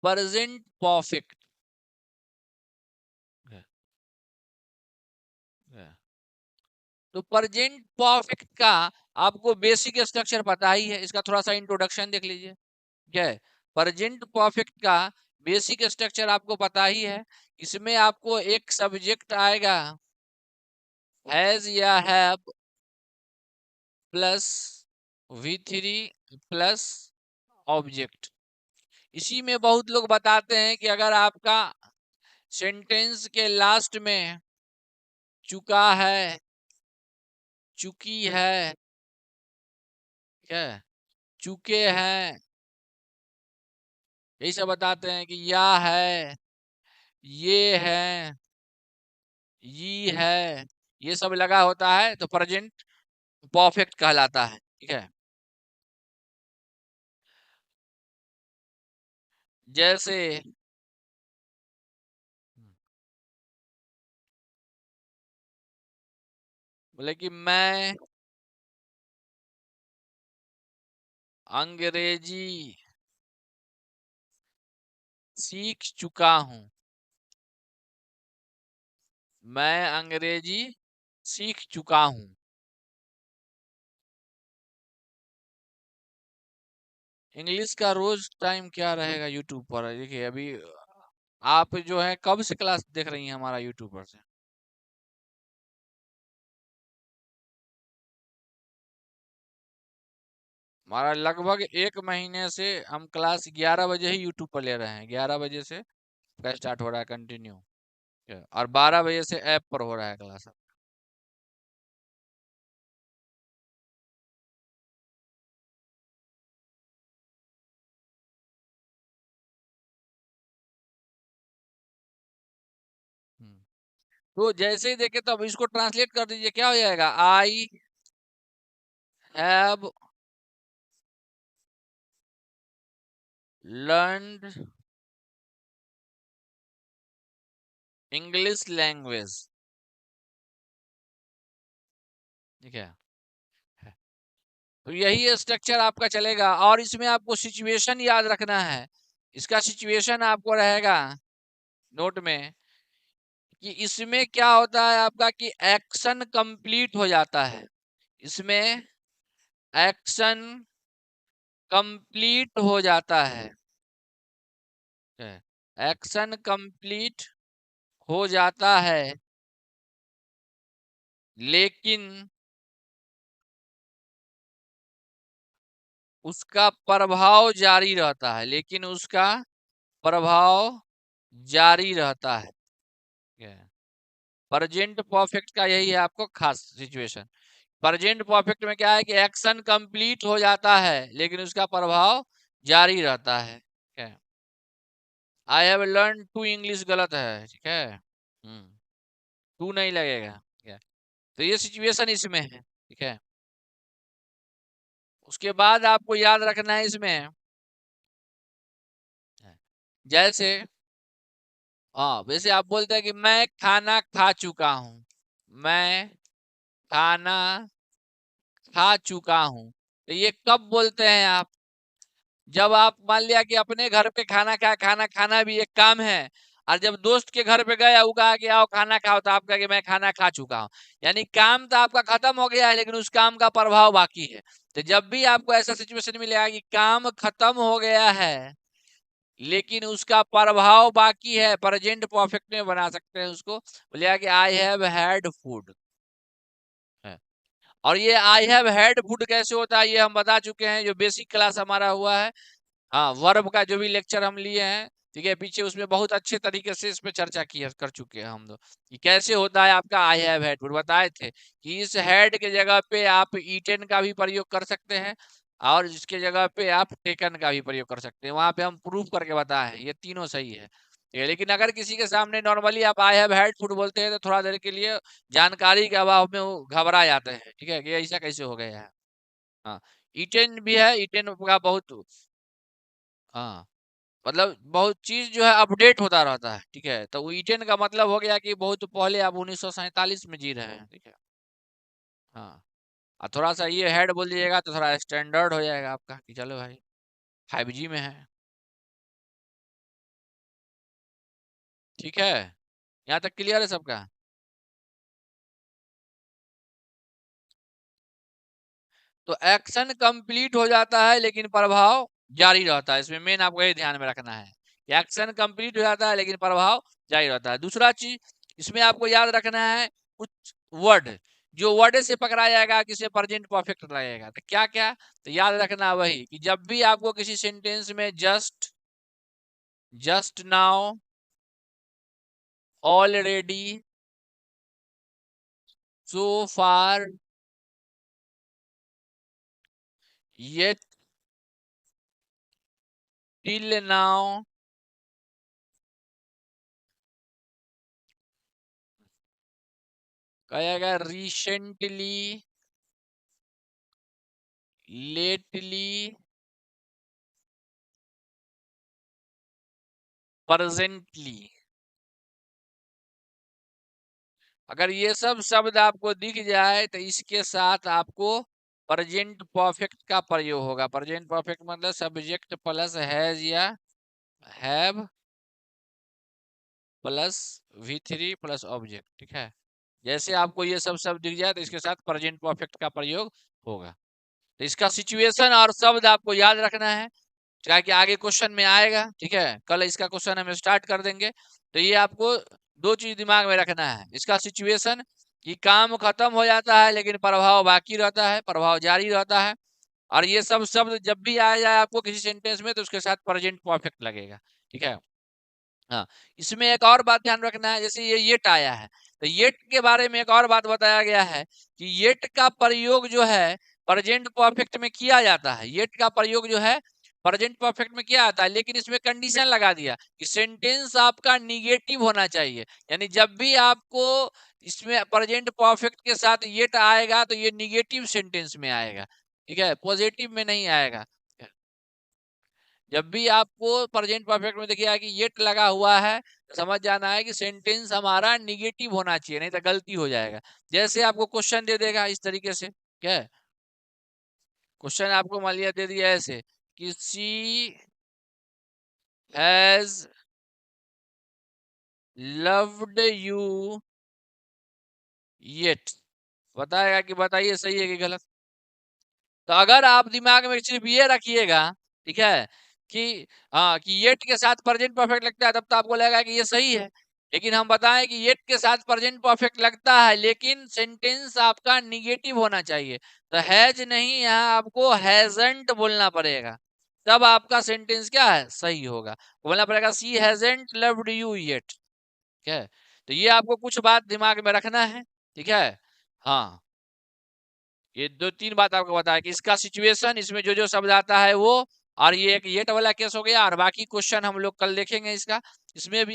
Present perfect. तो present perfect का आपको बेसिक स्ट्रक्चर पता ही है, इसका थोड़ा सा इंट्रोडक्शन देख लीजिए। क्या है प्रेजेंट परफेक्ट का बेसिक स्ट्रक्चर आपको पता ही है। इसमें आपको एक सब्जेक्ट आएगा हैज या have plus V3 plus object. इसी में बहुत लोग बताते हैं कि अगर आपका सेंटेंस के लास्ट में चुका है, चुकी है, क्या चुके हैं, यही सब बताते हैं कि या है, ये है, ये है, ये सब लगा होता है तो प्रेजेंट परफेक्ट कहलाता है। ठीक है, जैसे बोले कि मैं अंग्रेजी सीख चुका हूं। मैं अंग्रेजी सीख चुका हूं। इंग्लिश का रोज टाइम क्या रहेगा यूट्यूब पर? देखिए अभी आप जो है कब से क्लास देख रही हैं हमारा यूट्यूब पर से? हमारा लगभग 1 महीने से हम क्लास 11 बजे ही यूट्यूब पर ले रहे हैं। 11 बजे से का स्टार्ट हो रहा है कंटिन्यू, और 12 बजे से ऐप पर हो रहा है क्लास। हम्म। तो जैसे ही देखे तो अब इसको ट्रांसलेट कर दीजिए, क्या हो जाएगा? I have learned English language. ठीक है, तो यही स्ट्रक्चर आपका चलेगा। और इसमें आपको सिचुएशन याद रखना है। इसका सिचुएशन आपको रहेगा नोट में कि इसमें क्या होता है आपका कि एक्शन कंप्लीट हो जाता है। इसमें एक्शन कंप्लीट हो जाता है। एक्शन कंप्लीट हो जाता है, लेकिन उसका प्रभाव जारी रहता है। लेकिन उसका प्रभाव जारी रहता है। प्रेजेंट परफेक्ट का यही है आपको खास सिचुएशन। प्रेजेंट परफेक्ट में क्या है कि एक्शन कंप्लीट हो जाता है लेकिन उसका प्रभाव जारी रहता है। क्या I have learn to English गलत है। ठीक है, टू नहीं लगेगा। क्या तो ये सिचुएशन इसमें है। ठीक है, उसके बाद आपको याद रखना है इसमें, जैसे हाँ वैसे आप बोलते हैं कि मैं खाना खा चुका हूं। मैं खाना खा चुका हूं, तो ये कब बोलते हैं आप? जब आप मान लिया कि अपने घर पे खाना खाया, खाना खाना भी एक काम है, और जब दोस्त के घर पे गया वो कहा कि आओ खाना खाओ, तो आप कहा कि मैं खाना खा चुका हूं। यानी काम तो आपका खत्म हो गया है लेकिन उस काम का प्रभाव बाकी है। तो जब भी आपको ऐसा सिचुएशन मिलेगा कि काम खत्म हो गया है लेकिन उसका प्रभाव बाकी है, प्रेजेंट परफेक्ट में बना सकते हैं उसको। बोलिए कि आई हैव हैड फूड है। और ये आई हैव हैड फूड कैसे होता है ये हम बता चुके हैं, जो बेसिक क्लास हमारा हुआ है। हाँ, वर्ब का जो भी लेक्चर हम लिए हैं, ठीक है, पीछे उसमें बहुत अच्छे तरीके से इस पे चर्चा की कर चुके हैं हम लोग कि कैसे होता है आपका आई हैव हैड फूड। बताए थे कि इस हैड के जगह पे आप ईटेन का भी प्रयोग कर सकते हैं और इसके जगह पे आप टेकन का भी प्रयोग कर सकते हैं। वहां पे हम प्रूफ करके बताए हैं ये तीनों सही है। ठीक है, लेकिन अगर किसी के सामने नॉर्मली आप आई हैव हैड फूड बोलते हैं तो थोड़ा देर के लिए जानकारी के अभाव में वो घबरा जाते हैं। ठीक है, कि ऐसा कैसे हो गया है। हाँ, ईटेन भी है, ईटेन का बहुत हाँ मतलब बहुत चीज जो है अपडेट होता रहता है। ठीक है, तो ईटेन का मतलब हो गया कि बहुत पहले आप 1947 में जी रहे हैं। ठीक है, हाँ, और थोड़ा सा ये हेड बोल दीजिएगा तो थोड़ा स्टैंडर्ड हो जाएगा आपका कि चलो भाई 5G में है। ठीक है, यहाँ तक क्लियर है सबका? तो एक्शन कंप्लीट हो जाता है लेकिन प्रभाव जारी रहता है। इसमें मेन आपको ये ध्यान में रखना है, एक्शन कंप्लीट हो जाता है लेकिन प्रभाव जारी रहता है। दूसरा चीज इसमें आपको याद रखना है, कुछ वर्ड जो वर्ड से पकड़ा जाएगा किसे प्रेजेंट परफेक्ट लगेगा, तो क्या क्या, तो याद रखना वही कि जब भी आपको किसी सेंटेंस में जस्ट, जस्ट नाउ, ऑलरेडी, सो फार, येट, टिल नाउ, कहेगा रिसेंटली, लेटली, प्रेजेंटली, अगर ये सब शब्द आपको दिख जाए तो इसके साथ आपको प्रेजेंट परफेक्ट का प्रयोग होगा। प्रेजेंट परफेक्ट मतलब सब्जेक्ट प्लस हैज या have plus V3 plus object. ठीक है, जैसे आपको ये सब शब्द दिख जाए तो इसके साथ प्रेजेंट परफेक्ट का प्रयोग होगा। तो इसका सिचुएशन और शब्द आपको याद रखना है, क्या कि आगे क्वेश्चन में आएगा। ठीक है, कल इसका क्वेश्चन हम स्टार्ट कर देंगे। तो ये आपको दो चीज दिमाग में रखना है, इसका सिचुएशन कि काम खत्म हो जाता है लेकिन प्रभाव बाकी रहता है, प्रभाव जारी रहता है। और ये सब शब्द जब भी आ जाए आपको किसी सेंटेंस में तो उसके साथ प्रेजेंट परफेक्ट लगेगा। ठीक है, हाँ, इसमें एक और बात ध्यान रखना है, जैसे ये येट आया है तो येट के बारे में एक और बात बताया गया है कि येट का प्रयोग जो है प्रेजेंट परफेक्ट में किया जाता है। येट का प्रयोग जो है प्रेजेंट परफेक्ट में किया जाता है, लेकिन इसमें कंडीशन लगा दिया कि सेंटेंस आपका निगेटिव होना चाहिए। यानी जब भी आपको इसमें प्रेजेंट परफेक्ट के साथ येट आएगा तो ये निगेटिव सेंटेंस में आएगा। ठीक है, पॉजिटिव में नहीं आएगा। जब भी आपको प्रेजेंट परफेक्ट में देखिए कि येट लगा हुआ है तो समझ जाना है कि सेंटेंस हमारा निगेटिव होना चाहिए, नहीं तो गलती हो जाएगा। जैसे आपको क्वेश्चन दे देगा इस तरीके से, क्या है क्वेश्चन आपको मान लिया दे दिया ऐसे कि she has loved you yet, बताएगा कि बताइए सही है कि गलत। तो अगर आप दिमाग में सिर्फ ये रखिएगा, ठीक है, कि हाँ कि येट के साथ प्रेजेंट परफेक्ट लगता है, तब तो आपको लगेगा कि ये सही है। लेकिन हम बताएं कि येट के साथ प्रेजेंट परफेक्ट लगता है लेकिन सेंटेंस आपका निगेटिव होना चाहिए, तो हैज नहीं, यहाँ आपको हैजंट बोलना पड़ेगा, तब आपका सेंटेंस क्या है, सही होगा। बोलना पड़ेगा सी हैजंट लव्ड यू येट। ठीक है, तो ये आपको कुछ बात दिमाग में रखना है। ठीक है, हाँ, ये दो तीन बात आपको बताया कि इसका सिचुएशन, इसमें जो जो शब्द आता है वो, और ये एक येट वाला केस हो गया, और बाकी क्वेश्चन हम लोग कल देखेंगे इसका। इसमें भी